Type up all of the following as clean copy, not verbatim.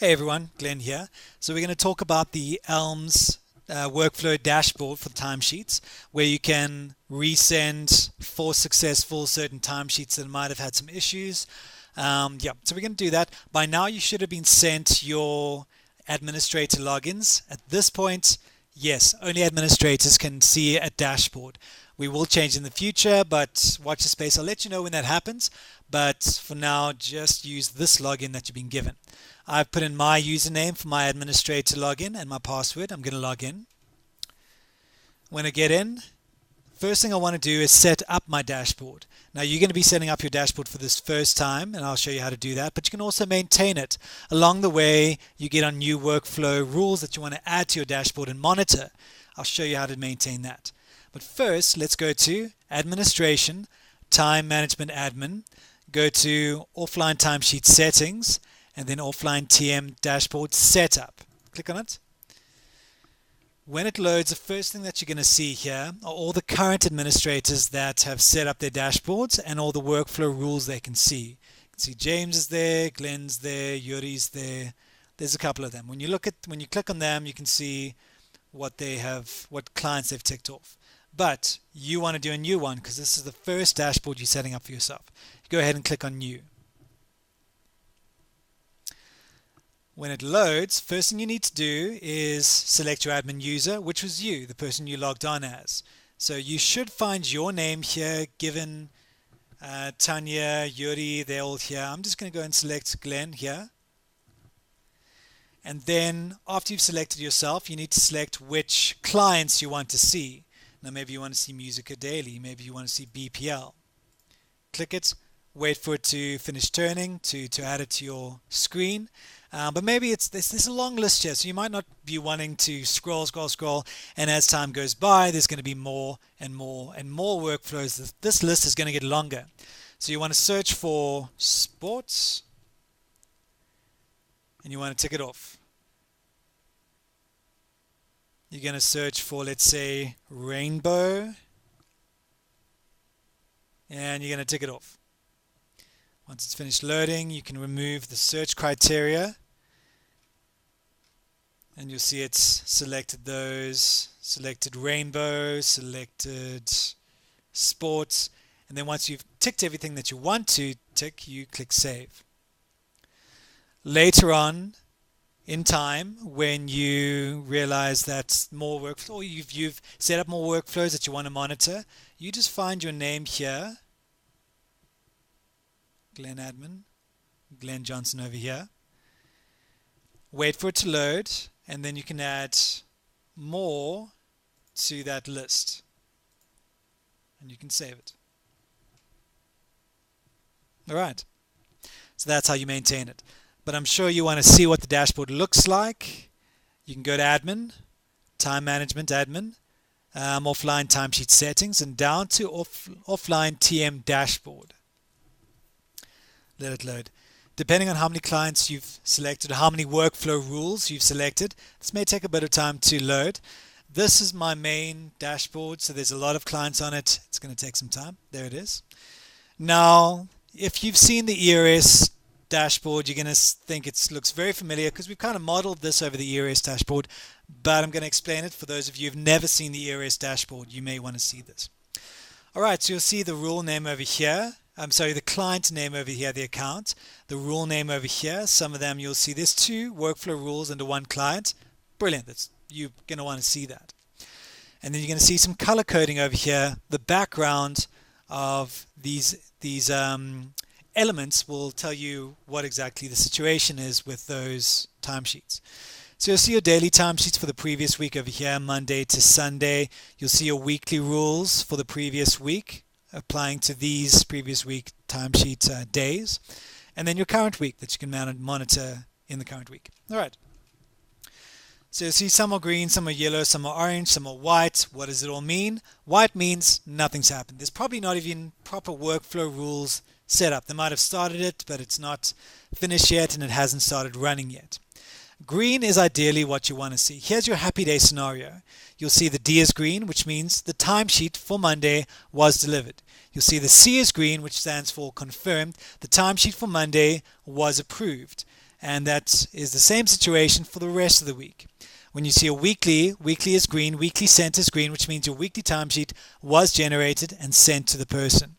Hey everyone, Glenn here. So we're going to talk about the ELMS workflow dashboard for timesheets, where you can resend for successful certain timesheets that might have had some issues. So we're going to do that. By now you should have been sent your administrator logins. At this point, yes, only administrators can see a dashboard. We will change in the future, but watch the space. I'll let you know when that happens. But for now, just use this login that you've been given. I've put in my username for my administrator login and my password. I'm going to log in. When I get in, first thing I want to do is set up my dashboard. Now you're going to be setting up your dashboard for this first time, and I'll show you how to do that, but you can also maintain it. Along the way, you get on new workflow rules that you want to add to your dashboard and monitor. I'll show you how to maintain that. But first, let's go to Administration, Time Management Admin, go to Offline Timesheet Settings, and then Offline TM Dashboard Setup. Click on it. When it loads, the first thing that you're going to see here are all the current administrators that have set up their dashboards and all the workflow rules they can see. You can see James is there, Glenn's there, Yuri's there. There's a couple of them. When you click on them, you can see what they have, what clients they've ticked off. But you want to do a new one because this is the first dashboard you're setting up for yourself. Go ahead and click on New. When it loads, first thing you need to do is select your admin user, which was you, the person you logged on as. So you should find your name here, given Tanya, Yuri, they're all here. I'm just going to go and select Glenn here. And then after you've selected yourself, you need to select which clients you want to see. Now maybe you want to see Musica Daily, maybe you want to see BPL. Click it, wait for it to finish turning to add it to your screen. But maybe there's a long list here, so you might not be wanting to scroll, and as time goes by, there's going to be more and more and more workflows. This list is going to get longer. So you want to search for sports, and you want to tick it off. You're going to search for, let's say, rainbow, and you're going to tick it off. Once it's finished loading, you can remove the search criteria, and you'll see it's selected those, selected rainbow, selected sports, and then once you've ticked everything that you want to tick, you click Save. Later on in time, when you realize that more workflow, or you've set up more workflows that you want to monitor, you just find your name here, Glenn Admin, Glenn Johnson over here. Wait for it to load, and then you can add more to that list, and you can save it. All right, so that's how you maintain it. But I'm sure you want to see what the dashboard looks like. You can go to Admin, Time Management Admin, Offline Timesheet Settings, and down to Offline TM Dashboard. Let it load. Depending on how many clients you've selected, or how many workflow rules you've selected, this may take a bit of time to load. This is my main dashboard, so there's a lot of clients on it. It's going to take some time. There it is. Now, if you've seen the ERS dashboard, you're going to think it looks very familiar because we've kind of modeled this over the ERS dashboard, but I'm going to explain it for those of you who've never seen the ERS dashboard. You may want to see this. All right, so you'll see the rule name over here. The client name over here, the account, the rule name over here. Some of them you'll see there's two workflow rules under one client. Brilliant. You're going to want to see that. And then you're going to see some color coding over here. The background of these elements will tell you what exactly the situation is with those timesheets. So you'll see your daily timesheets for the previous week over here, Monday to Sunday. You'll see your weekly rules for the previous week, applying to these previous week timesheet days, and then your current week that you can monitor in the current week. All right. So you see some are green, some are yellow, some are orange, some are white. What does it all mean? White means nothing's happened. There's probably not even proper workflow rules set up. They might have started it, but it's not finished yet and it hasn't started running yet. Green is ideally what you want to see. Here's your happy day scenario. You'll see the D is green, which means the timesheet for Monday was delivered. You'll see the C is green, which stands for confirmed. The timesheet for Monday was approved. And that is the same situation for the rest of the week. When you see a weekly, weekly is green, weekly sent is green, which means your weekly timesheet was generated and sent to the person.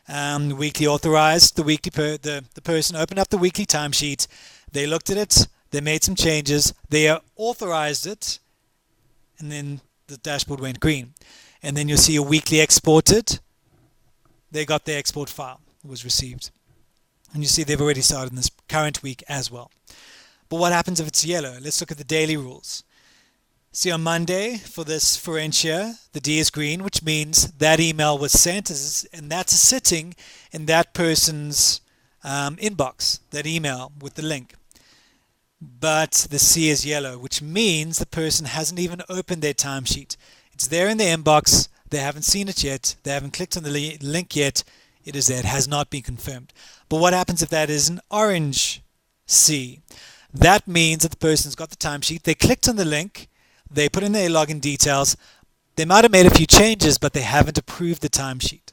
Weekly authorized, the person opened up the weekly timesheet, they looked at it, they made some changes, they authorized it, and then the dashboard went green. And then you'll see a weekly exported, they got the export file, it was received. And you see they've already started in this current week as well. But what happens if it's yellow? Let's look at the daily rules. See, on Monday, for this Ferencia, the D is green, which means that email was sent, and that's sitting in that person's inbox, that email with the link. But the C is yellow, which means the person hasn't even opened their timesheet. It's there in their inbox. They haven't seen it yet. They haven't clicked on the link yet. It is there. It has not been confirmed. But what happens if that is an orange C? That means that the person's got the timesheet. They clicked on the link. They put in their login details. They might have made a few changes, but they haven't approved the timesheet.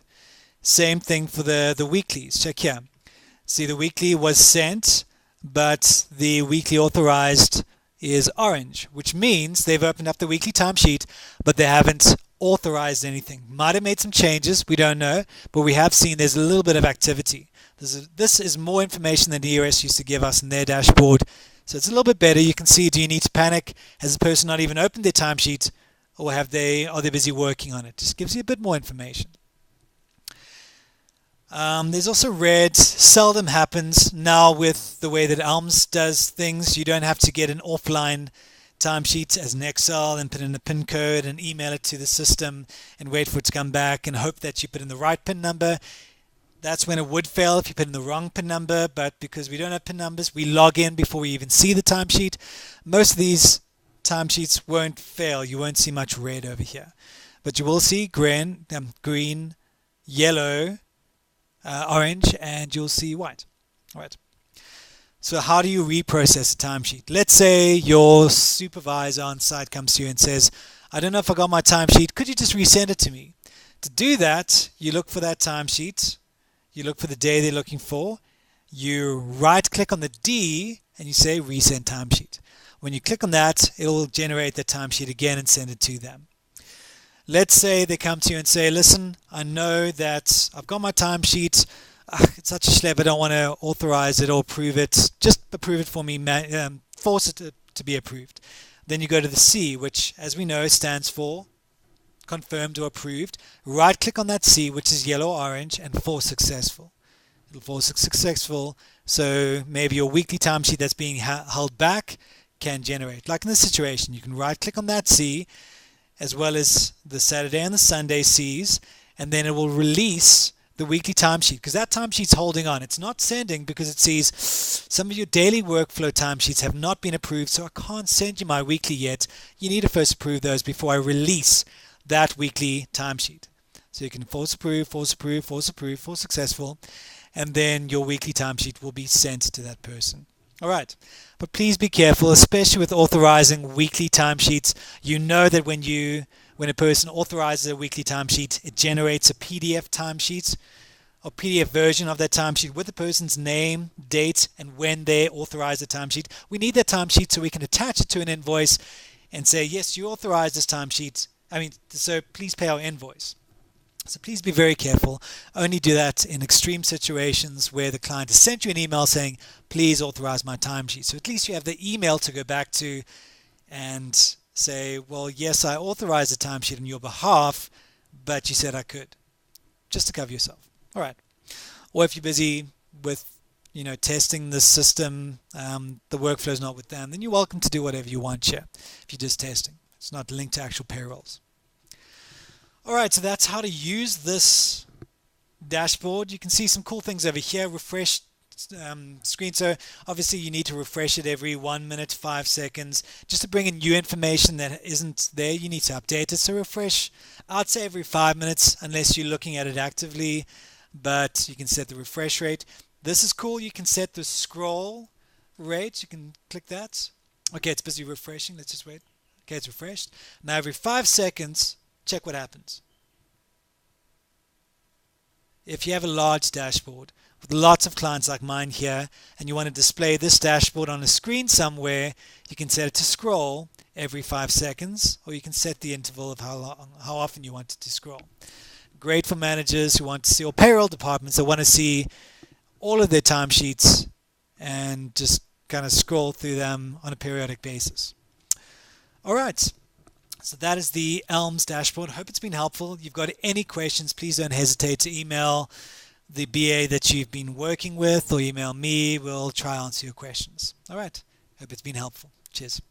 Same thing for the weeklies. Check here. See, the weekly was sent, but the weekly authorized is orange, which means they've opened up the weekly timesheet, but they haven't authorized anything. Might have made some changes, we don't know, but we have seen there's a little bit of activity. This is more information than the ERS used to give us in their dashboard, so it's a little bit better. You can see, do you need to panic? Has the person not even opened their timesheet, or are they busy working on it? Just gives you a bit more information. There's also red, seldom happens. Now with the way that ELMS does things, you don't have to get an offline timesheet as an Excel and put in a PIN code and email it to the system and wait for it to come back and hope that you put in the right PIN number. That's when it would fail if you put in the wrong PIN number, but because we don't have PIN numbers, we log in before we even see the timesheet. Most of these timesheets won't fail. You won't see much red over here. But you will see green, yellow, orange, and you'll see white. All right. So how do you reprocess a timesheet? Let's say your supervisor on site comes to you and says, I don't know if I got my timesheet. Could you just resend it to me? To do that, you look for that timesheet. You look for the day they're looking for. You right-click on the D and you say resend timesheet. When you click on that, it will generate the timesheet again and send it to them. Let's say they come to you and say, listen, I know that I've got my timesheet. It's such a schlep, I don't want to authorize it or approve it. Just approve it for me, force it to be approved. Then you go to the C, which, as we know, stands for confirmed or approved. Right click on that C, which is yellow or orange, and force successful. It'll force successful, so maybe your weekly timesheet that's being held back can generate. Like in this situation, you can right click on that C, as well as the Saturday and the Sunday Cs, and then it will release the weekly timesheet, because that timesheet's holding on. It's not sending because it sees some of your daily workflow timesheets have not been approved, so I can't send you my weekly yet. You need to first approve those before I release that weekly timesheet. So you can force approve, force approve, force approve, force successful, and then your weekly timesheet will be sent to that person. All right, but please be careful, especially with authorizing weekly timesheets. You know that when a person authorizes a weekly timesheet, it generates a PDF timesheet or PDF version of that timesheet with the person's name, date, and when they authorize the timesheet. We need that timesheet so we can attach it to an invoice and say, yes, you authorized this timesheet. So please pay our invoice. So please be very careful. Only do that in extreme situations where the client has sent you an email saying, please authorize my timesheet. So at least you have the email to go back to and say, well, yes, I authorized the timesheet on your behalf, but you said I could. Just to cover yourself. All right. Or if you're busy with, testing the system, the workflow is not with them, then you're welcome to do whatever you want here if you're just testing. It's not linked to actual payrolls. All right, so that's how to use this dashboard. You can see some cool things over here. Refresh screen. So obviously you need to refresh it every 1 minute, 5 seconds, just to bring in new information that isn't there. You need to update it. So refresh, I'd say every 5 minutes, unless you're looking at it actively, but you can set the refresh rate. This is cool. You can set the scroll rate. You can click that. Okay, it's busy refreshing. Let's just wait. Okay, it's refreshed. Now every 5 seconds, check what happens. If you have a large dashboard with lots of clients like mine here, and you want to display this dashboard on a screen somewhere, you can set it to scroll every 5 seconds, or you can set the interval of how often you want it to scroll. Great for managers who want to see, or payroll departments that want to see all of their timesheets and just kind of scroll through them on a periodic basis. All right. So that is the ELMS dashboard. Hope it's been helpful. If you've got any questions, please don't hesitate to email the BA that you've been working with or email me. We'll try and answer your questions. All right. Hope it's been helpful. Cheers.